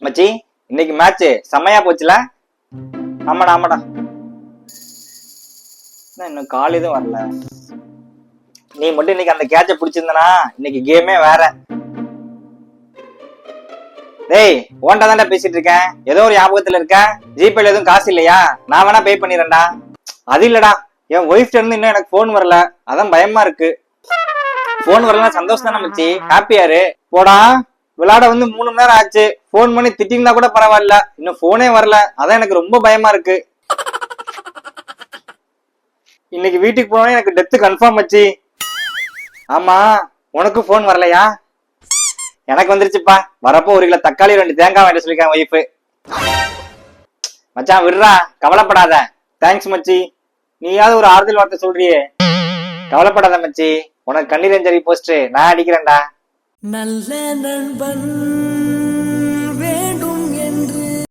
மச்சி இன்னைக்கு மேட்ச் செம்மையா போச்சுல. ஆமாடா ஆமாடா. இன்னும் கால் எதுவும் வரல. நீ மட்டும் இன்னைக்கு அந்த கேட்ச பிடிச்சிருந்தனா இன்னைக்கு கேமே வேற. டேய் ஓன்டா தான்டா பேசிட்டு இருக்கேன். ஏதோ ஒரு ஞாபகத்துல இருக்க. ஜிபேல எதுவும் காசு இல்லையா? நான் வேணா பே பண்ணிடுறேன்டா. அது இல்லடா, என் ஒய்ஃப்ட இருந்து இன்னும் எனக்கு போன் வரல, அதான் பயமா இருக்கு. போன் வரல சந்தோஷம் தானே மச்சி, ஹாப்பியாரு. போடா, விளையாட வந்து 3 மணி நேரம் ஆச்சு. போன் பண்ணி திட்டிருந்தா கூட பரவாயில்ல, இன்னும் போனே வரல, அதான் எனக்கு ரொம்ப பயமா இருக்கு. இன்னைக்கு வீட்டுக்கு போனா எனக்கு டெத் கன்ஃபார்ம் மச்சி. ஆமா, உனக்கு போன் வரலையா? எனக்கு வந்துருச்சுப்பா. வரப்போ 1 கிலோ தக்காளி 2 தேங்காய் வாங்கிட்டு சொல்லிருக்கேன் ஒய்ஃபு. மச்சான் விடுறா, கவலைப்படாத. தேங்க்ஸ் மச்சி, நீயாவது ஒரு ஆறுதல் வார்த்தை சொல்றியே. கவலைப்படாத மச்சி, உனக்கு கண்ணீர் அஞ்சலி போஸ்ட் நான் அடிக்கிறேன்டா. நல்ல நண்பன்